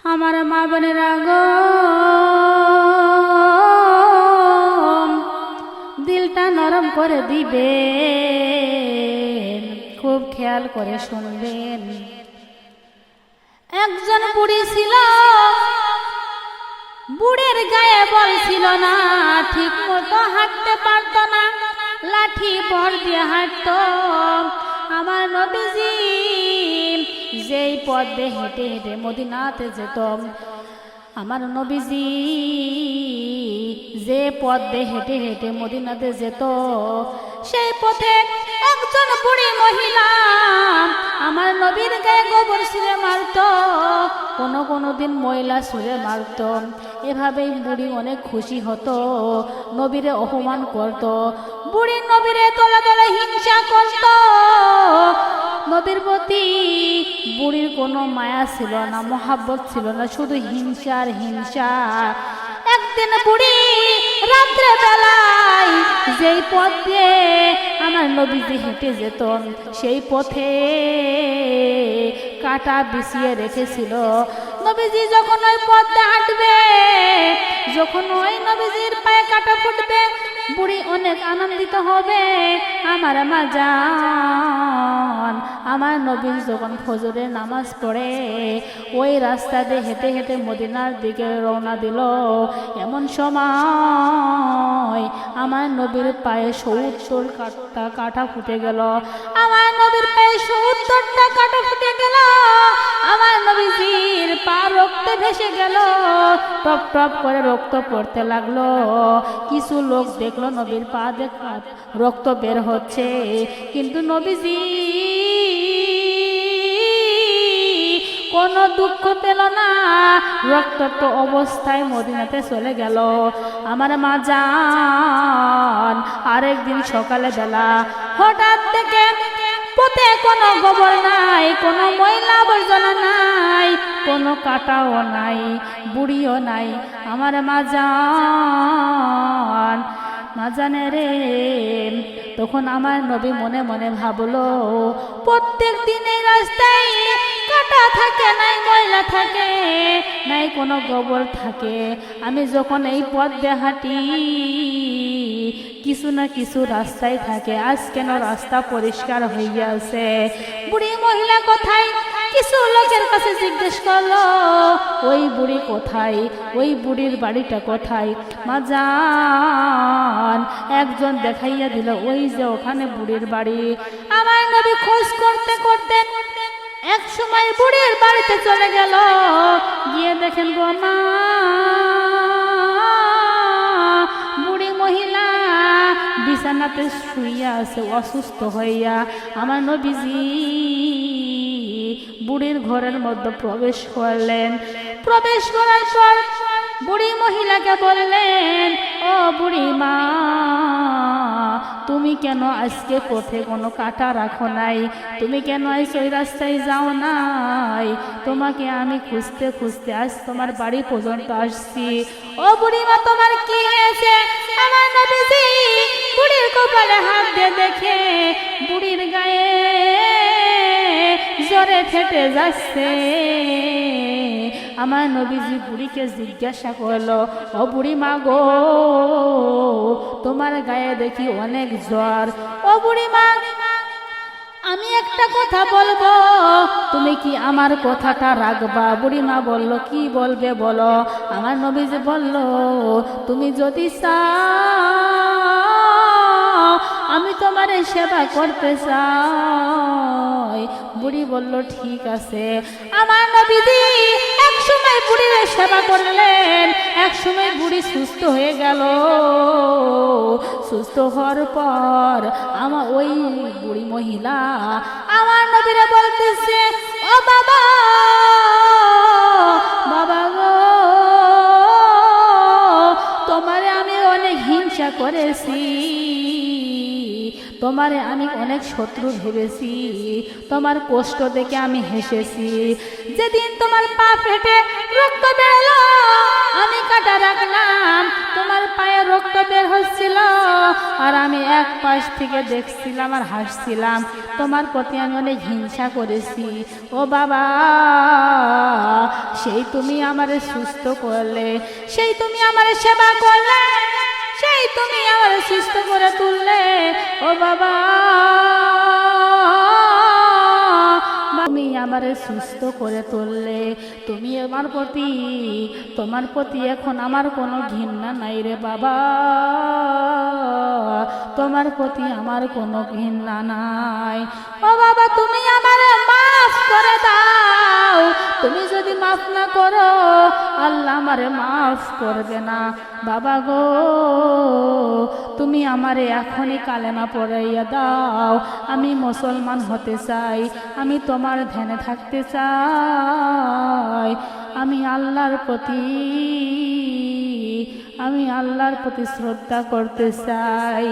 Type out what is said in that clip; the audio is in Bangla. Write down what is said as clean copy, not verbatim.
আমার মা বোনেরা গো, দিলটা নরম করে দিবেন, খুব খেয়াল করে শুনবেন। একজন বুড়ি ছিল, বুড়ির গায়ে বল ছিল না, ঠিক মতো হাঁটতে পারত না, লাঠি ভর দিয়ে হাঁটত। আমার নবীজি যেই পথ দিয়ে হেঁটে হেঁটে মদিনাতে যেত, আমার নবীজি যে পথ দিয়ে হেঁটে হেঁটে মদিনাতে যেত, সেই পথে একজন বুড়ি মহিলা আমার নবীর গায়ে গোবর ছুঁড়ে মারত, কোনো দিন ময়লা ছুঁড়ে মারত। এভাবেই বুড়ি অনেক খুশি হতো, নবীরে অপমান করত। বুড়ি নবীরে তলে তলে হিংসা করত। নবীর প্রতি বুড়ির কোনো মায়া ছিল না, মহাব্বত ছিল না, শুধু হিংসা আর হিংসা। একদিন বুড়ি রাত্রে বেলায় যেই পথ দিয়ে আমার নবীজি হেঁটে যেত, সেই পথে কাঁটা বিছিয়ে রেখেছিল। নবীজি যখন ওই পথে হাঁটবে, যখন ওই নবীজির পায়ে কাঁটা ফুটবে, বুড়ি অনেক আনন্দিত হবে। আমার মা জান, আমার নবী যখন ফজরের নামাজ পড়ে ওই রাস্তা দিয়ে হেঁটে হেঁটে মদিনার দিকে রওনা দিল, এমন সময় আমার নবীর পায়ে ৭০টা কাঁটা ফুটে গেল। আমার নবীর পায়ে ৭০টা কাঁটা ফুটে গেল। আমার নবীজির পা রক্তে ভেসে গেল, টপ টপ করে রক্ত পড়তে লাগলো। কিছু লোক দেখলো নবীর পা দেখা রক্ত বের হচ্ছে, কিন্তু নবীজি কোনো দুঃখ পেল না, রক্তাক্ত অবস্থায় মদিনাতে চলে গেল। আমার মা জান আরেকদিন সকালে বেলা হঠাৎ থেকে পথে কোনো গোবর নাই, কোনো ময়লা আবর্জনা নাই, কোনো কাঁটাও নাই, বুড়িও নাই। আমার মা জানে রে, তখন আমার নবী মনে মনে ভাবলো, প্রত্যেক দিনে রাস্তায় কাঁটা থাকে, নাই ময়লা থাকে, নাই কোনো গোবর থাকে। আমি যখন এই পথ দিয়ে হাঁটি, কিছু না কিছু রাস্তায় থাকে, আজ কেন রাস্তা পরিষ্কার হয়ে আছে? বুড়ি মহিলা কোথায়? কিছু লোকের কাছে জিজ্ঞেস করলো, ওই বুড়ি কোথায়, ওই বুড়ির বাড়িটা কোথায়? মা জান একজন দেখাইয়া দিল, ওই যে ওখানে বুড়ির বাড়ি। আমার নবী খোঁজ করতে করতে এক সময় বুড়ির বাড়িতে চলে গেল। গিয়ে দেখেন গো মা, বুড়ি মহিলা বিছানাতে শুইয়া আছে অসুস্থ হইয়া। আমার নবীজি বুড়ির ঘরের মধ্যে প্রবেশ করলেন। প্রবেশ করার পর বুড়ি মহিলাকে বললেন, ও বুড়ি মা, তুমি কেন আজকে পথে কোনো কাঁটা রাখো নাই? তুমি কেন আজ ওই রাস্তায় যাও নাই? তোমাকে আমি খুঁজতে খুঁজতে আজ তোমার বাড়ি পর্যন্ত আসছি। ও বুড়ি মা, তোমার কি হয়েছে? আমার নবীজি বুড়ির কপালে হাত দিয়ে দেখে বুড়ির গায়ে জ্বরে ফেটে যাচ্ছে। আমার নবীজি বুড়িকে জিজ্ঞাসা করলো, ও বুড়ি মা গো, তোমার গায়ে দেখি অনেক জ্বর। ও বুড়ি মা, আমি একটা কথা বলবো, তুমি কি আমার কথাটা রাখবা? বুড়ি মা বলল, কি বলবে বলো। আমার নবীজি বলল, তুমি যদি চাও আমি তোমার সেবা করতে চাই। বুড়ি বলল, ঠিক আছে। আমার নবীজি এক সময় বুড়ির সেবা করলেন, এক সময় বুড়ি সুস্থ হয়ে গেল। সুস্থ হওয়ার পর আমার ওই বুড়ি মহিলা আমার নবীরে বলতেছে, ও বাবা, বাবা গো, তোমারে আমি অনেক হিংসা করেছি, তোমারে আমি অনেক শত্রু ভেবেছি, তোমার কষ্ট দেখে আমি হেসেছি। যেদিন তোমার পা ফেটে রক্ত বেরোলো, আমি কাঁটা রাখলাম, তোমার পায়ে রক্ত বের হচ্ছিল, আর আমি এক পাশ থেকে দেখছিলাম আর হাসছিলাম, তোমার প্রতি আমি অনেক হিংসা করেছি। ও বাবা, সেই তুমি আমারে সুস্থ করলে, সেই তুমি আমারে সেবা করলে, সেই তুমি আমারে সুস্থ করে তুললে। ও বাবা, তুমি আমারে সুস্থ করে তুললে, তুমি আমার প্রতি, তোমার প্রতি এখন আমার কোনো ঘৃণা নাই রে বাবা, তোমার প্রতি আমার কোনো ঘৃণা নাই। ও বাবা, তুমি আমারে মাফ করে দাও, তুমি যদি মাফ না করো আল্লাহ আমারে মাফ করবে না। বাবা গো, তুমি আমারে এখনই কালেমা পড়াইয়া দাও, আমি মুসলমান হতে চাই, আমি তোমার ধ্যানে থাকতে চাই, আমি আল্লাহর প্রতি শ্রদ্ধা করতে চাই।